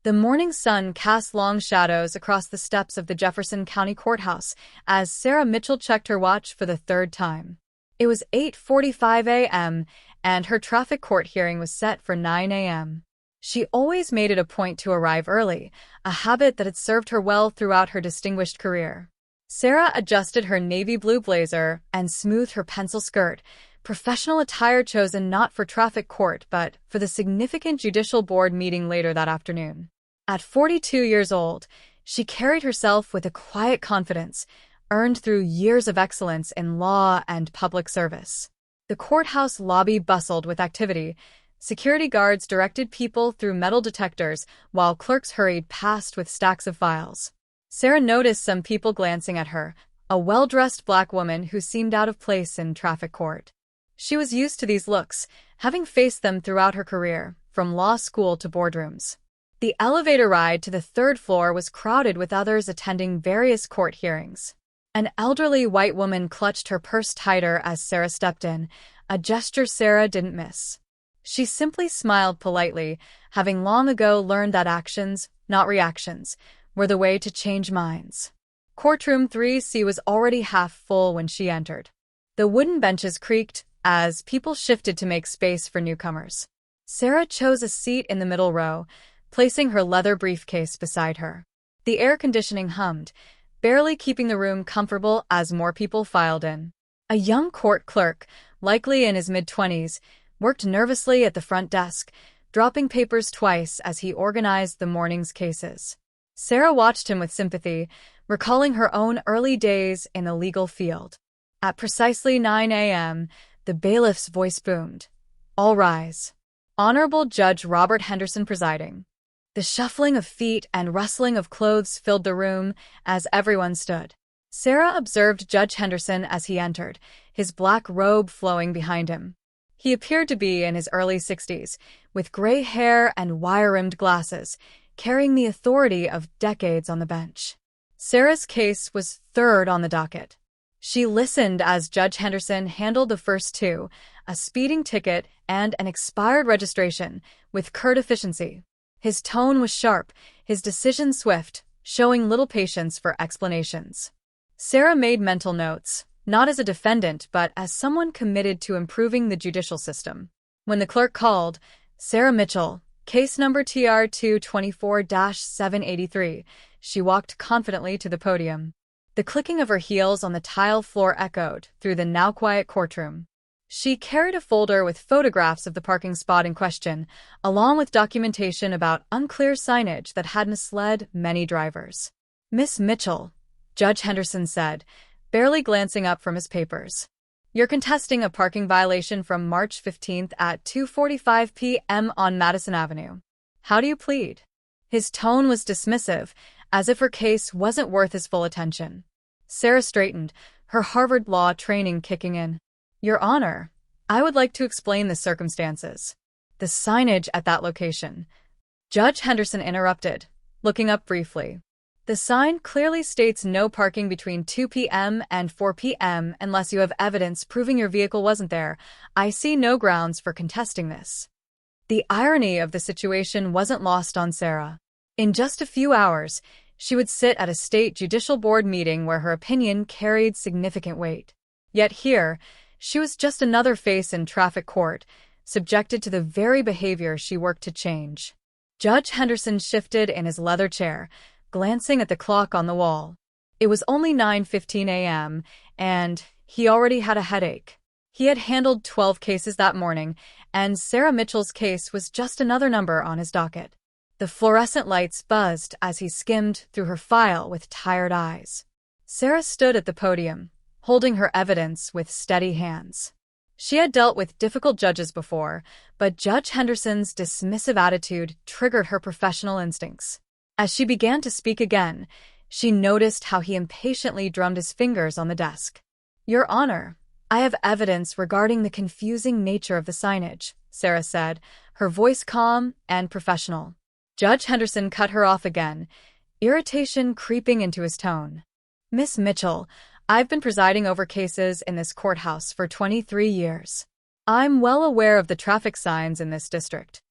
The morning sun cast long shadows across the steps of the Jefferson County Courthouse as Sarah Mitchell checked her watch for the third time. It was 8:45 a.m., and her traffic court hearing was set for 9 a.m. She always made it a point to arrive early, a habit that had served her well throughout her distinguished career. Sarah adjusted her navy blue blazer and smoothed her pencil skirt, professional attire chosen not for traffic court but for the significant judicial board meeting later that afternoon. At 42 years old, she carried herself with a quiet confidence, earned through years of excellence in law and public service. The courthouse lobby bustled with activity. Security guards directed people through metal detectors while clerks hurried past with stacks of files. Sarah noticed some people glancing at her, a well-dressed black woman who seemed out of place in traffic court. She was used to these looks, having faced them throughout her career, from law school to boardrooms. The elevator ride to the third floor was crowded with others attending various court hearings. An elderly white woman clutched her purse tighter as Sarah stepped in, a gesture Sarah didn't miss. She simply smiled politely, having long ago learned that actions, not reactions, were the way to change minds. Courtroom 3C was already half full when she entered. The wooden benches creaked as people shifted to make space for newcomers. Sarah chose a seat in the middle row, placing her leather briefcase beside her. The air conditioning hummed, barely keeping the room comfortable as more people filed in. A young court clerk, likely in his mid-20s, worked nervously at the front desk, dropping papers twice as he organized the morning's cases. Sarah watched him with sympathy, recalling her own early days in the legal field. At precisely 9 a.m., the bailiff's voice boomed. "All rise." Honorable Judge Robert Henderson presiding. The shuffling of feet and rustling of clothes filled the room as everyone stood. Sarah observed Judge Henderson as he entered, his black robe flowing behind him. He appeared to be in his early 60s, with gray hair and wire-rimmed glasses, carrying the authority of decades on the bench. Sarah's case was third on the docket. She listened as Judge Henderson handled the first two, a speeding ticket and an expired registration, with curt efficiency. His tone was sharp, his decision swift, showing little patience for explanations. Sarah made mental notes, not as a defendant but as someone committed to improving the judicial system. When the clerk called, "Sarah Mitchell, case number TR 224-783, she walked confidently to the podium. The clicking of her heels on the tile floor echoed through the now-quiet courtroom. She carried a folder with photographs of the parking spot in question, along with documentation about unclear signage that had misled many drivers. "Miss Mitchell," Judge Henderson said, barely glancing up from his papers. "You're contesting a parking violation from March 15th at 2:45 p.m. on Madison Avenue. How do you plead?" His tone was dismissive, as if her case wasn't worth his full attention. Sarah straightened, her Harvard law training kicking in. "Your Honor, I would like to explain the circumstances. The signage at that location." Judge Henderson interrupted, looking up briefly. "The sign clearly states no parking between 2 p.m. and 4 p.m. unless you have evidence proving your vehicle wasn't there. I see no grounds for contesting this." The irony of the situation wasn't lost on Sarah. In just a few hours, she would sit at a state judicial board meeting where her opinion carried significant weight. Yet here, she was just another face in traffic court, subjected to the very behavior she worked to change. Judge Henderson shifted in his leather chair, glancing at the clock on the wall. It was only 9:15 a.m., and he already had a headache. He had handled 12 cases that morning, and Sarah Mitchell's case was just another number on his docket. The fluorescent lights buzzed as he skimmed through her file with tired eyes. Sarah stood at the podium, holding her evidence with steady hands. She had dealt with difficult judges before, but Judge Henderson's dismissive attitude triggered her professional instincts. As she began to speak again, she noticed how he impatiently drummed his fingers on the desk. "Your Honor, I have evidence regarding the confusing nature of the signage," Sarah said, her voice calm and professional. Judge Henderson cut her off again, irritation creeping into his tone. "Miss Mitchell, I've been presiding over cases in this courthouse for 23 years. I'm well aware of the traffic signs in this district."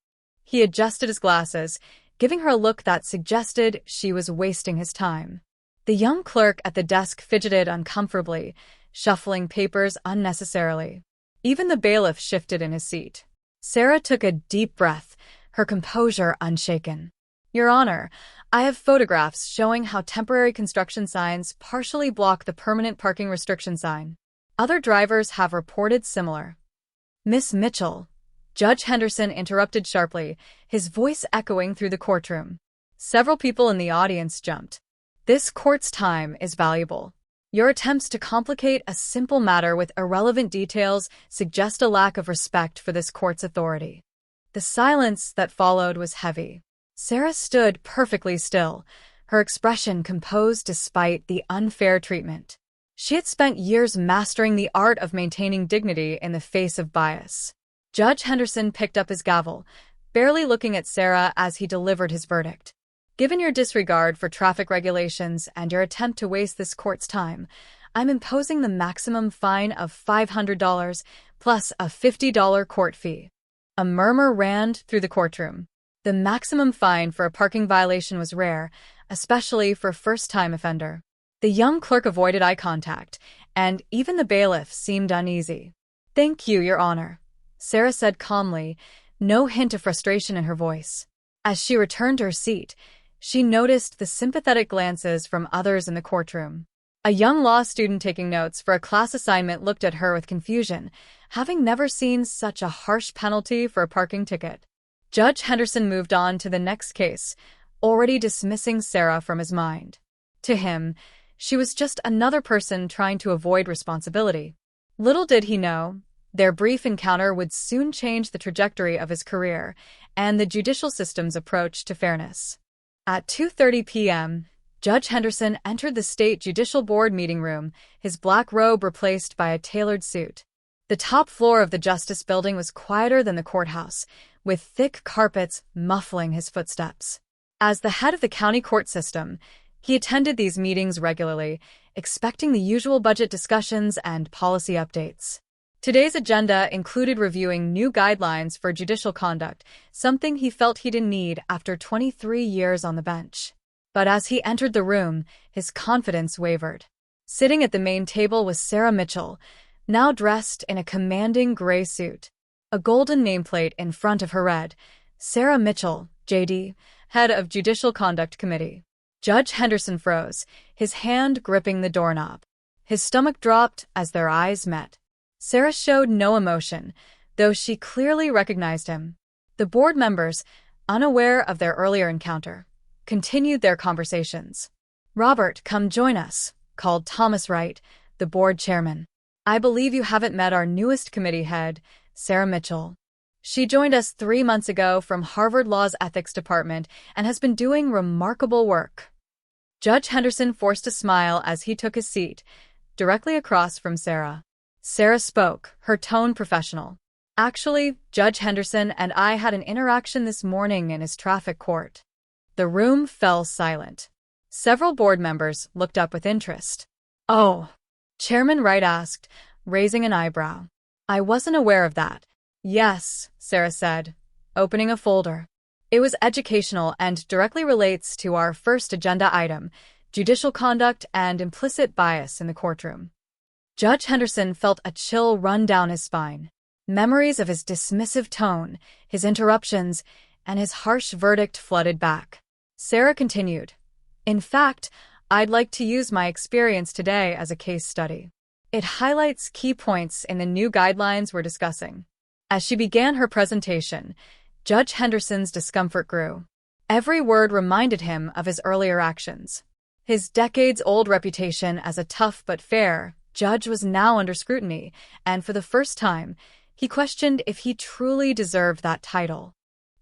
He adjusted his glasses, giving her a look that suggested she was wasting his time. The young clerk at the desk fidgeted uncomfortably, shuffling papers unnecessarily. Even the bailiff shifted in his seat. Sarah took a deep breath, her composure unshaken. "Your Honor, I have photographs showing how temporary construction signs partially block the permanent parking restriction sign. Other drivers have reported similar." "Miss Mitchell," Judge Henderson interrupted sharply, his voice echoing through the courtroom. Several people in the audience jumped. "This court's time is valuable. Your attempts to complicate a simple matter with irrelevant details suggest a lack of respect for this court's authority." The silence that followed was heavy. Sarah stood perfectly still, her expression composed despite the unfair treatment. She had spent years mastering the art of maintaining dignity in the face of bias. Judge Henderson picked up his gavel, barely looking at Sarah as he delivered his verdict. "Given your disregard for traffic regulations and your attempt to waste this court's time, I'm imposing the maximum fine of $500 plus a $50 court fee." A murmur ran through the courtroom. The maximum fine for a parking violation was rare, especially for a first-time offender. The young clerk avoided eye contact, and even the bailiff seemed uneasy. "Thank you, Your Honor," Sarah said calmly, no hint of frustration in her voice. As she returned to her seat, she noticed the sympathetic glances from others in the courtroom. A young law student taking notes for a class assignment looked at her with confusion, having never seen such a harsh penalty for a parking ticket. Judge Henderson moved on to the next case, already dismissing Sarah from his mind. To him, she was just another person trying to avoid responsibility. Little did he know, their brief encounter would soon change the trajectory of his career and the judicial system's approach to fairness. At 2:30 p.m., Judge Henderson entered the State Judicial Board meeting room, his black robe replaced by a tailored suit. The top floor of the Justice Building was quieter than the courthouse, with thick carpets muffling his footsteps. As the head of the county court system, he attended these meetings regularly, expecting the usual budget discussions and policy updates. Today's agenda included reviewing new guidelines for judicial conduct, something he felt he didn't need after 23 years on the bench. But as he entered the room, his confidence wavered. Sitting at the main table was Sarah Mitchell, now dressed in a commanding gray suit. A golden nameplate in front of her read, "Sarah Mitchell, J.D., Head of Judicial Conduct Committee." Judge Henderson froze, his hand gripping the doorknob. His stomach dropped as their eyes met. Sarah showed no emotion, though she clearly recognized him. The board members, unaware of their earlier encounter, continued their conversations. "Robert, come join us," called Thomas Wright, the board chairman. "I believe you haven't met our newest committee head, Sarah Mitchell. She joined us 3 months ago from Harvard Law's Ethics Department and has been doing remarkable work." Judge Henderson forced a smile as he took his seat, directly across from Sarah. Sarah spoke, her tone professional. "Actually, Judge Henderson and I had an interaction this morning in his traffic court." The room fell silent. Several board members looked up with interest. "Oh," Chairman Wright asked, raising an eyebrow. "I wasn't aware of that." "Yes," Sarah said, opening a folder. "It was educational and directly relates to our first agenda item, judicial conduct and implicit bias in the courtroom." Judge Henderson felt a chill run down his spine. Memories of his dismissive tone, his interruptions, and his harsh verdict flooded back. Sarah continued, "In fact, I'd like to use my experience today as a case study. It highlights key points in the new guidelines we're discussing." As she began her presentation, Judge Henderson's discomfort grew. Every word reminded him of his earlier actions. His decades-old reputation as a tough but fair judge was now under scrutiny, and for the first time, he questioned if he truly deserved that title.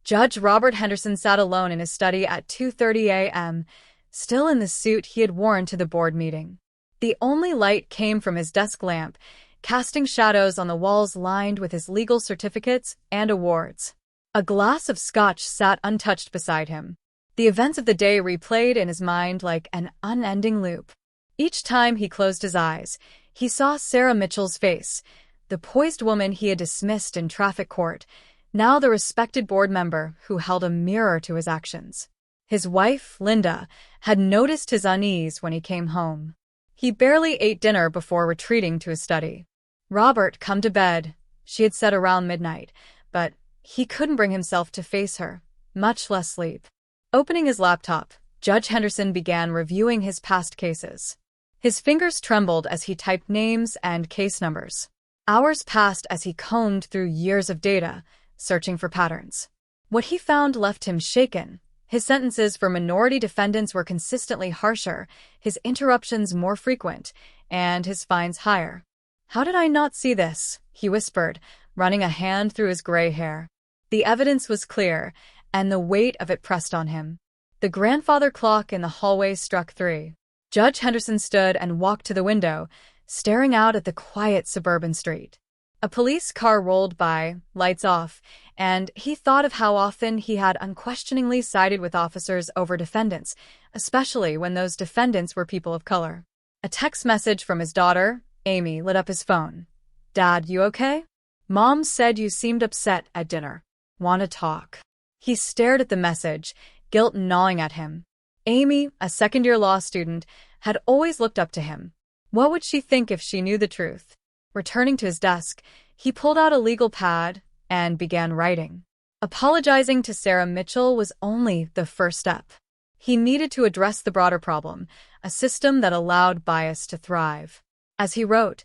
Judge Robert Henderson sat alone in his study at 2:30 a.m., still in the suit he had worn to the board meeting. The only light came from his desk lamp, casting shadows on the walls lined with his legal certificates and awards. A glass of scotch sat untouched beside him. The events of the day replayed in his mind like an unending loop. Each time he closed his eyes, he saw Sarah Mitchell's face, the poised woman he had dismissed in traffic court, now the respected board member who held a mirror to his actions. His wife, Linda, had noticed his unease when he came home. He barely ate dinner before retreating to his study. "Robert, come to bed," she had said around midnight, but he couldn't bring himself to face her, much less sleep. Opening his laptop, Judge Henderson began reviewing his past cases. His fingers trembled as he typed names and case numbers. Hours passed as he combed through years of data, searching for patterns. What he found left him shaken. His sentences for minority defendants were consistently harsher, his interruptions more frequent, and his fines higher. "How did I not see this?" he whispered, running a hand through his gray hair. The evidence was clear, and the weight of it pressed on him. The grandfather clock in the hallway struck 3. Judge Henderson stood and walked to the window, staring out at the quiet suburban street. A police car rolled by, lights off, and he thought of how often he had unquestioningly sided with officers over defendants, especially when those defendants were people of color. A text message from his daughter, Amy, lit up his phone. "Dad, you okay? Mom said you seemed upset at dinner. Want to talk?" He stared at the message, guilt gnawing at him. Amy, a second-year law student, had always looked up to him. What would she think if she knew the truth? Returning to his desk, he pulled out a legal pad and began writing. Apologizing to Sarah Mitchell was only the first step. He needed to address the broader problem, a system that allowed bias to thrive. As he wrote,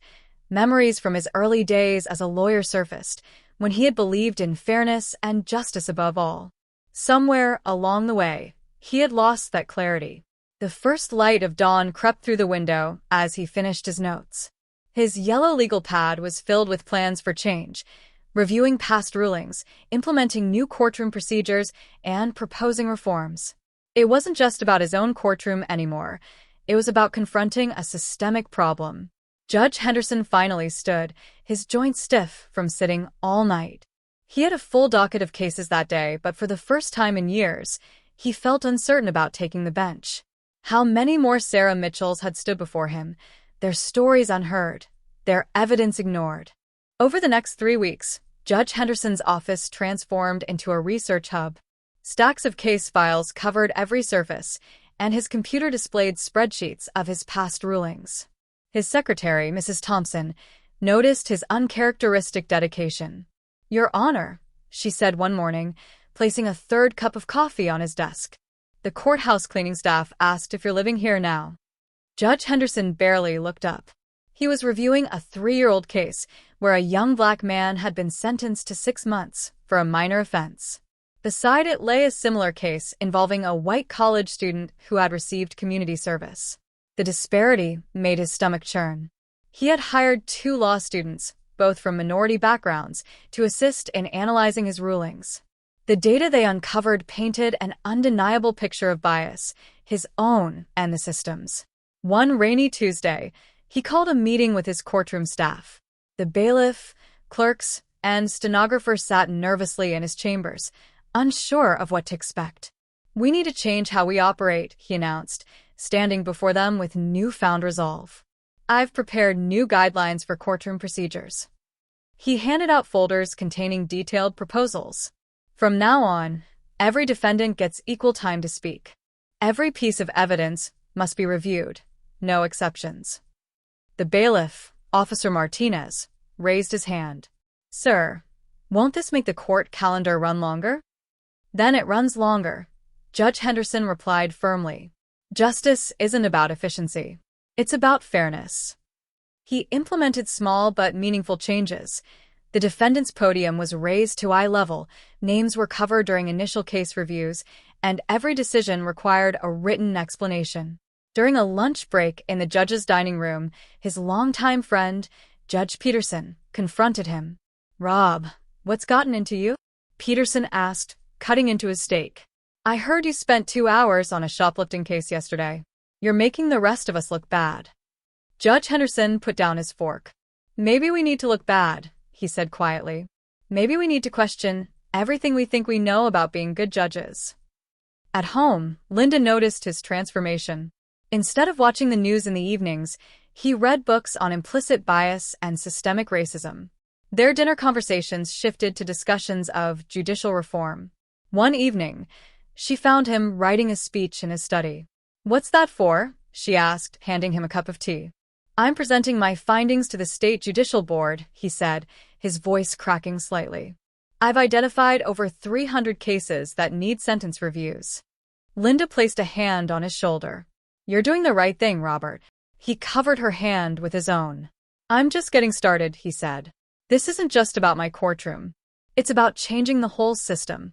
memories from his early days as a lawyer surfaced, when he had believed in fairness and justice above all. Somewhere along the way, he had lost that clarity. The first light of dawn crept through the window as he finished his notes. His yellow legal pad was filled with plans for change, reviewing past rulings, implementing new courtroom procedures, and proposing reforms. It wasn't just about his own courtroom anymore. It was about confronting a systemic problem. Judge Henderson finally stood, his joints stiff from sitting all night. He had a full docket of cases that day, but for the first time in years, he felt uncertain about taking the bench. How many more Sarah Mitchells had stood before him, their stories unheard, their evidence ignored. Over the next 3 weeks, Judge Henderson's office transformed into a research hub. Stacks of case files covered every surface, and his computer displayed spreadsheets of his past rulings. His secretary, Mrs. Thompson, noticed his uncharacteristic dedication. "Your Honor," she said one morning, placing a third cup of coffee on his desk. "The courthouse cleaning staff asked if you're living here now." Judge Henderson barely looked up. He was reviewing a 3-year-old case where a young black man had been sentenced to 6 months for a minor offense. Beside it lay a similar case involving a white college student who had received community service. The disparity made his stomach churn. He had hired 2 law students, both from minority backgrounds, to assist in analyzing his rulings. The data they uncovered painted an undeniable picture of bias, his own and the system's. One rainy Tuesday, he called a meeting with his courtroom staff. The bailiff, clerks, and stenographer sat nervously in his chambers, unsure of what to expect. "We need to change how we operate," he announced, standing before them with newfound resolve. "I've prepared new guidelines for courtroom procedures." He handed out folders containing detailed proposals. "From now on, every defendant gets equal time to speak. Every piece of evidence must be reviewed, no exceptions." The bailiff, Officer Martinez, raised his hand. "Sir, won't this make the court calendar run longer?" "Then it runs longer," Judge Henderson replied firmly. "Justice isn't about efficiency. It's about fairness." He implemented small but meaningful changes. The defendant's podium was raised to eye level, names were covered during initial case reviews, and every decision required a written explanation. During a lunch break in the judge's dining room, his longtime friend, Judge Peterson, confronted him. "Rob, what's gotten into you?" Peterson asked, cutting into his steak. "I heard you spent 2 hours on a shoplifting case yesterday. You're making the rest of us look bad." Judge Henderson put down his fork. "Maybe we need to look bad," he said quietly. "Maybe we need to question everything we think we know about being good judges." At home, Linda noticed his transformation. Instead of watching the news in the evenings, he read books on implicit bias and systemic racism. Their dinner conversations shifted to discussions of judicial reform. One evening, she found him writing a speech in his study. "What's that for?" she asked, handing him a cup of tea. "I'm presenting my findings to the State Judicial Board," he said, his voice cracking slightly. "I've identified over 300 cases that need sentence reviews." Linda placed a hand on his shoulder. "You're doing the right thing, Robert." He covered her hand with his own. "I'm just getting started," he said. "This isn't just about my courtroom. It's about changing the whole system."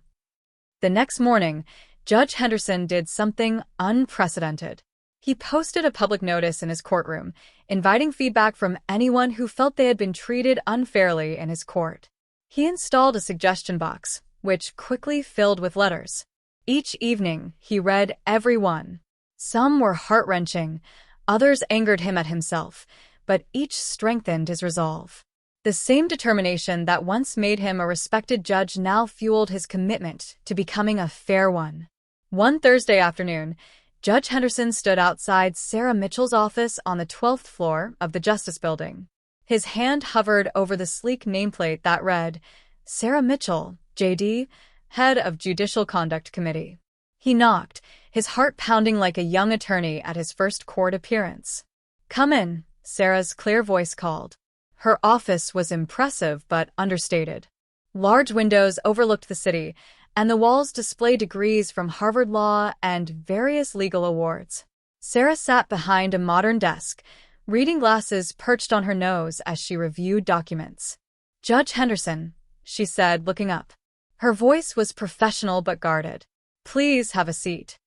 The next morning, Judge Henderson did something unprecedented. He posted a public notice in his courtroom, inviting feedback from anyone who felt they had been treated unfairly in his court. He installed a suggestion box, which quickly filled with letters. Each evening, he read every one. Some were heart-wrenching, others angered him at himself, but each strengthened his resolve. The same determination that once made him a respected judge now fueled his commitment to becoming a fair one. One Thursday afternoon, Judge Henderson stood outside Sarah Mitchell's office on the 12th floor of the Justice Building. His hand hovered over the sleek nameplate that read, "Sarah Mitchell, J.D., Head of Judicial Conduct Committee." He knocked, his heart pounding like a young attorney at his first court appearance. "Come in," Sarah's clear voice called. Her office was impressive but understated. Large windows overlooked the city, and the walls displayed degrees from Harvard Law and various legal awards. Sarah sat behind a modern desk, reading glasses perched on her nose as she reviewed documents. "Judge Henderson," she said, looking up. Her voice was professional but guarded. "Please have a seat."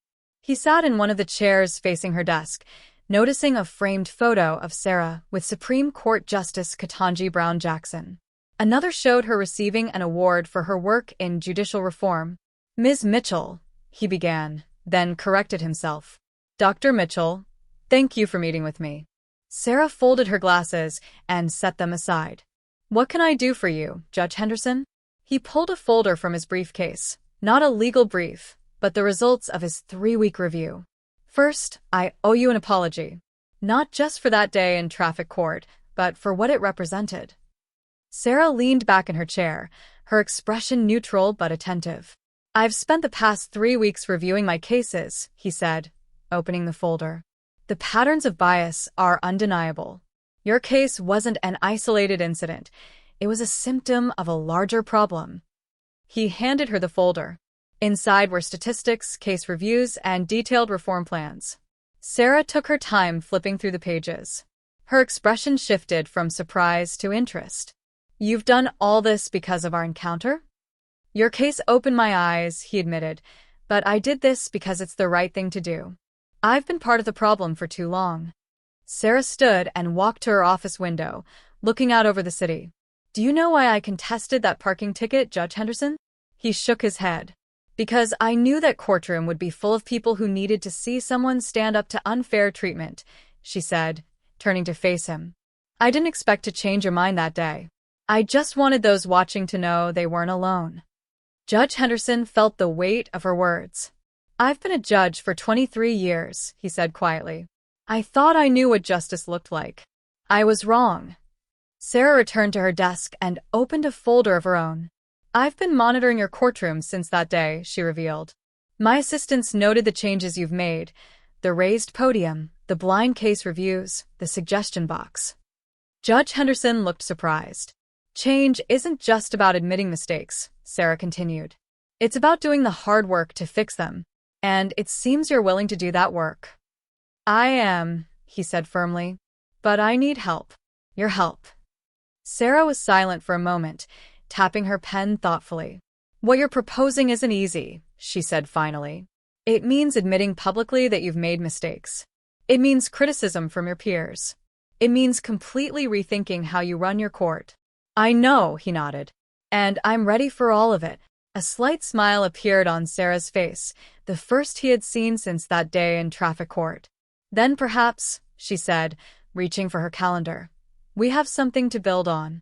He sat in one of the chairs facing her desk, noticing a framed photo of Sarah with Supreme Court Justice Ketanji Brown Jackson. Another showed her receiving an award for her work in judicial reform. "Ms. Mitchell," he began, then corrected himself. "Dr. Mitchell, thank you for meeting with me." Sarah folded her glasses and set them aside. "What can I do for you, Judge Henderson?" He pulled a folder from his briefcase, not a legal brief, but the results of his 3-week review. "First, I owe you an apology. Not just for that day in traffic court, but for what it represented." Sarah leaned back in her chair, her expression neutral but attentive. "I've spent the past 3 weeks reviewing my cases," he said, opening the folder. "The patterns of bias are undeniable. Your case wasn't an isolated incident. It was a symptom of a larger problem." He handed her the folder. Inside were statistics, case reviews, and detailed reform plans. Sarah took her time flipping through the pages. Her expression shifted from surprise to interest. "You've done all this because of our encounter?" "Your case opened my eyes," he admitted, "but I did this because it's the right thing to do. I've been part of the problem for too long." Sarah stood and walked to her office window, looking out over the city. "Do you know why I contested that parking ticket, Judge Henderson?" He shook his head. "Because I knew that courtroom would be full of people who needed to see someone stand up to unfair treatment," she said, turning to face him. "I didn't expect to change your mind that day. I just wanted those watching to know they weren't alone." Judge Henderson felt the weight of her words. "I've been a judge for 23 years, he said quietly. "I thought I knew what justice looked like. I was wrong." Sarah returned to her desk and opened a folder of her own. "I've been monitoring your courtroom since that day," she revealed. "My assistants noted the changes you've made, the raised podium, the blind case reviews, the suggestion box." Judge Henderson looked surprised. "Change isn't just about admitting mistakes," Sarah continued. "It's about doing the hard work to fix them, and it seems you're willing to do that work." "I am," he said firmly, "but I need help. Your help." Sarah was silent for a moment, tapping her pen thoughtfully. "What you're proposing isn't easy," she said finally. "It means admitting publicly that you've made mistakes. It means criticism from your peers. It means completely rethinking how you run your court." "I know," he nodded. "And I'm ready for all of it." A slight smile appeared on Sarah's face, the first he had seen since that day in traffic court. "Then perhaps," she said, reaching for her calendar, "we have something to build on."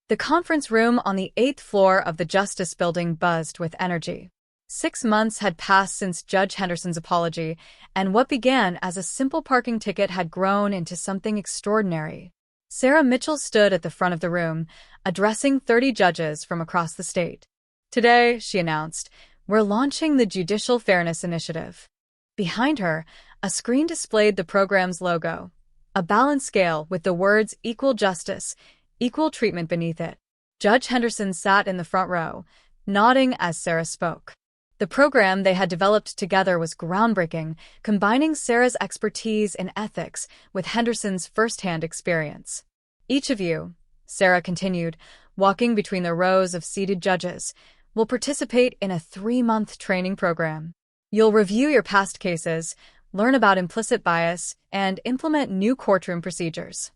The conference room on the 8th floor of the Justice Building buzzed with energy. 6 months had passed since Judge Henderson's apology, and what began as a simple parking ticket had grown into something extraordinary. Sarah Mitchell stood at the front of the room, addressing 30 judges from across the state. Today, she announced, we're launching the Judicial Fairness Initiative. Behind her, a screen displayed the program's logo, a balance scale with the words equal justice, equal treatment beneath it. Judge Henderson sat in the front row, nodding as Sarah spoke. The program they had developed together was groundbreaking, combining Sarah's expertise in ethics with Henderson's first-hand experience. Each of you, Sarah continued, walking between the rows of seated judges, will participate in a 3-month training program. You'll review your past cases, learn about implicit bias, and implement new courtroom procedures.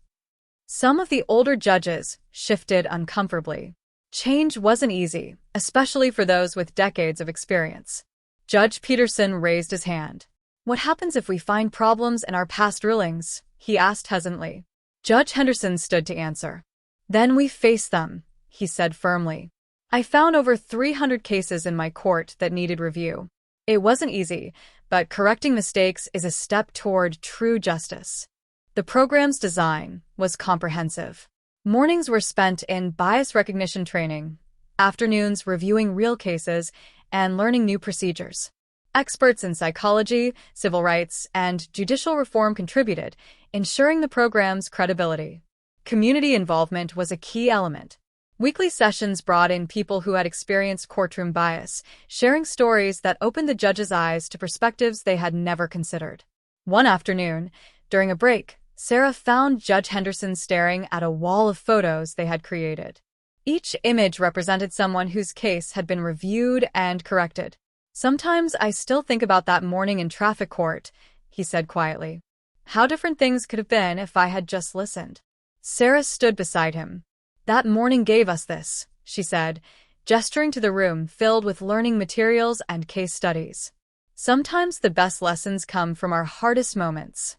Some of the older judges shifted uncomfortably. Change wasn't easy, especially for those with decades of experience. Judge Peterson raised his hand. What happens if we find problems in our past rulings? He asked hesitantly. Judge Henderson stood to answer. Then we face them, he said firmly. I found over 300 cases in my court that needed review. It wasn't easy, but correcting mistakes is a step toward true justice. The program's design was comprehensive. Mornings were spent in bias recognition training, afternoons reviewing real cases and learning new procedures. Experts in psychology, civil rights, and judicial reform contributed, ensuring the program's credibility. Community involvement was a key element. Weekly sessions brought in people who had experienced courtroom bias, sharing stories that opened the judges' eyes to perspectives they had never considered. One afternoon, during a break, Sarah found Judge Henderson staring at a wall of photos they had created. Each image represented someone whose case had been reviewed and corrected. Sometimes I still think about that morning in traffic court, he said quietly. How different things could have been if I had just listened. Sarah stood beside him. That morning gave us this, she said, gesturing to the room filled with learning materials and case studies. Sometimes the best lessons come from our hardest moments.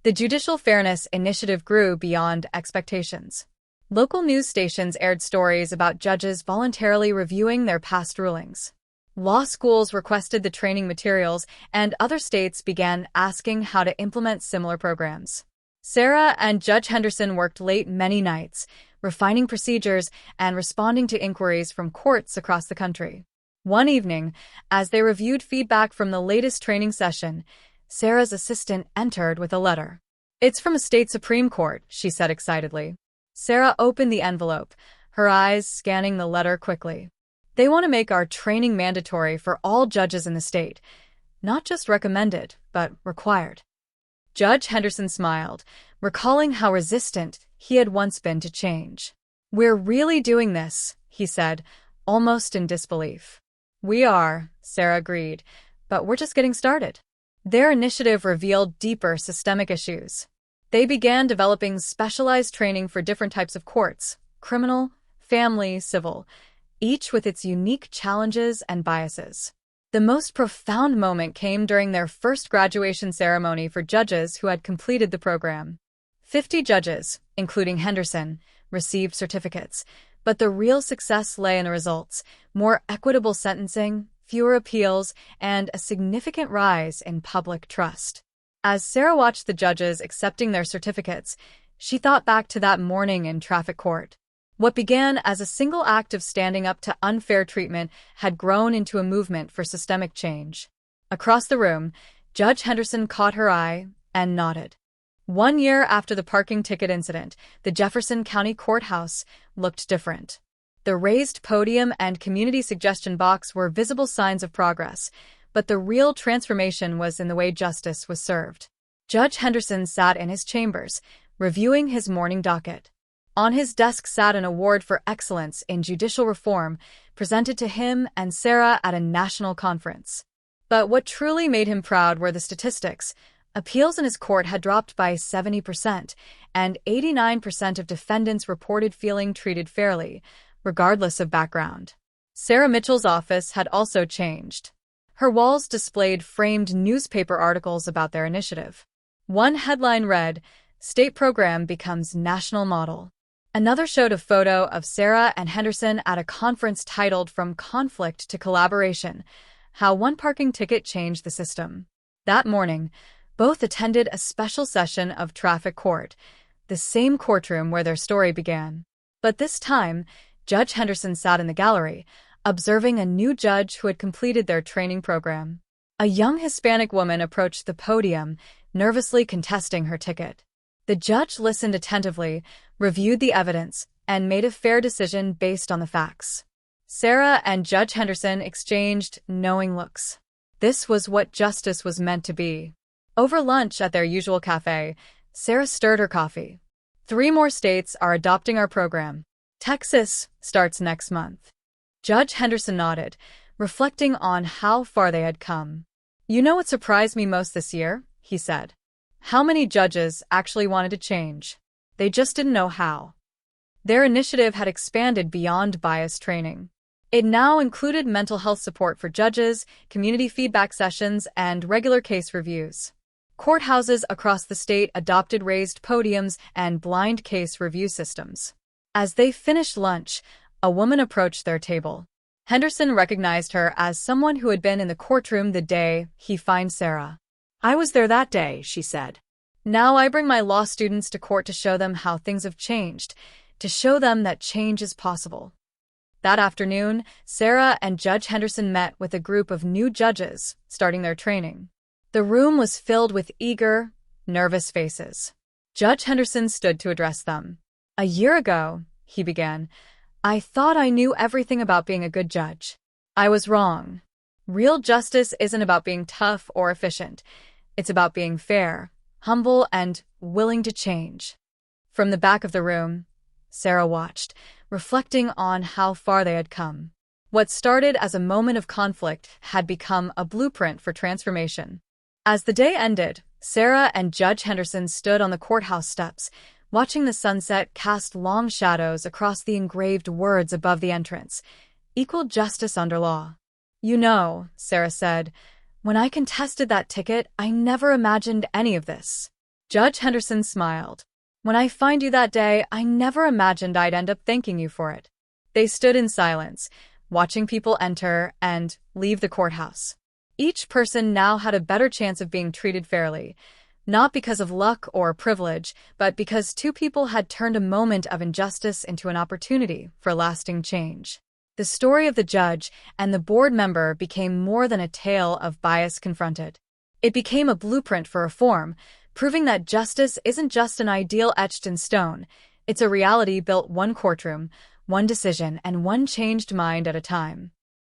The Judicial Fairness Initiative grew beyond expectations. Local news stations aired stories about judges voluntarily reviewing their past rulings. Law schools requested the training materials, and other states began asking how to implement similar programs. Sarah and Judge Henderson worked late many nights, refining procedures and responding to inquiries from courts across the country. One evening, as they reviewed feedback from the latest training session, Sarah's assistant entered with a letter. It's from a state Supreme Court, she said excitedly. Sarah opened the envelope, her eyes scanning the letter quickly. They want to make our training mandatory for all judges in the state, not just recommended, but required. Judge Henderson smiled, recalling how resistant he had once been to change. We're really doing this, he said, almost in disbelief. We are, Sarah agreed, but we're just getting started. Their initiative revealed deeper systemic issues. They began developing specialized training for different types of courts, criminal, family, civil, each with its unique challenges and biases. The most profound moment came during their first graduation ceremony for judges who had completed the program. 50 judges, including Henderson, received certificates, but the real success lay in the results: more equitable sentencing, fewer appeals, and a significant rise in public trust. As Sarah watched the judges accepting their certificates, she thought back to that morning in traffic court. What began as a single act of standing up to unfair treatment had grown into a movement for systemic change. Across the room, Judge Henderson caught her eye and nodded. 1 year after the parking ticket incident, the Jefferson County Courthouse looked different. The raised podium and community suggestion box were visible signs of progress, but the real transformation was in the way justice was served. Judge Henderson sat in his chambers, reviewing his morning docket. On his desk sat an award for excellence in judicial reform, presented to him and Sarah at a national conference. But what truly made him proud were the statistics. Appeals in his court had dropped by 70%, and 89% of defendants reported feeling treated fairly, regardless of background. Sarah Mitchell's office had also changed. Her walls displayed framed newspaper articles about their initiative. One headline read, "State Program Becomes National Model." Another showed a photo of Sarah and Henderson at a conference titled From Conflict to Collaboration: How One Parking Ticket Changed the System. That morning, both attended a special session of traffic court, the same courtroom where their story began. But this time, Judge Henderson sat in the gallery, observing a new judge who had completed their training program. A young Hispanic woman approached the podium, nervously contesting her ticket. The judge listened attentively, reviewed the evidence, and made a fair decision based on the facts. Sarah and Judge Henderson exchanged knowing looks. This was what justice was meant to be. Over lunch at their usual cafe, Sarah stirred her coffee. 3 more states are adopting our program. Texas starts next month. Judge Henderson nodded, reflecting on how far they had come. You know what surprised me most this year? He said. How many judges actually wanted to change. They just didn't know how. Their initiative had expanded beyond bias training. It now included mental health support for judges, community feedback sessions, and regular case reviews. Courthouses across the state adopted raised podiums and blind case review systems. As they finished lunch, a woman approached their table. Henderson recognized her as someone who had been in the courtroom the day he fined Sarah. I was there that day, she said. Now I bring my law students to court to show them how things have changed, to show them that change is possible. That afternoon, Sarah and Judge Henderson met with a group of new judges starting their training. The room was filled with eager, nervous faces. Judge Henderson stood to address them. A year ago, he began, I thought I knew everything about being a good judge. I was wrong. Real justice isn't about being tough or efficient. It's about being fair, humble, and willing to change. From the back of the room, Sarah watched, reflecting on how far they had come. What started as a moment of conflict had become a blueprint for transformation. As the day ended, Sarah and Judge Henderson stood on the courthouse steps, watching the sunset cast long shadows across the engraved words above the entrance, Equal justice under law. You know, Sarah said, when I contested that ticket, I never imagined any of this. Judge Henderson smiled. When I fined you that day, I never imagined I'd end up thanking you for it. They stood in silence, watching people enter and leave the courthouse. Each person now had a better chance of being treated fairly, not because of luck or privilege, but because 2 people had turned a moment of injustice into an opportunity for lasting change. The story of the judge and the board member became more than a tale of bias confronted. It became a blueprint for reform, proving that justice isn't just an ideal etched in stone. It's a reality built one courtroom, one decision, and one changed mind at a time.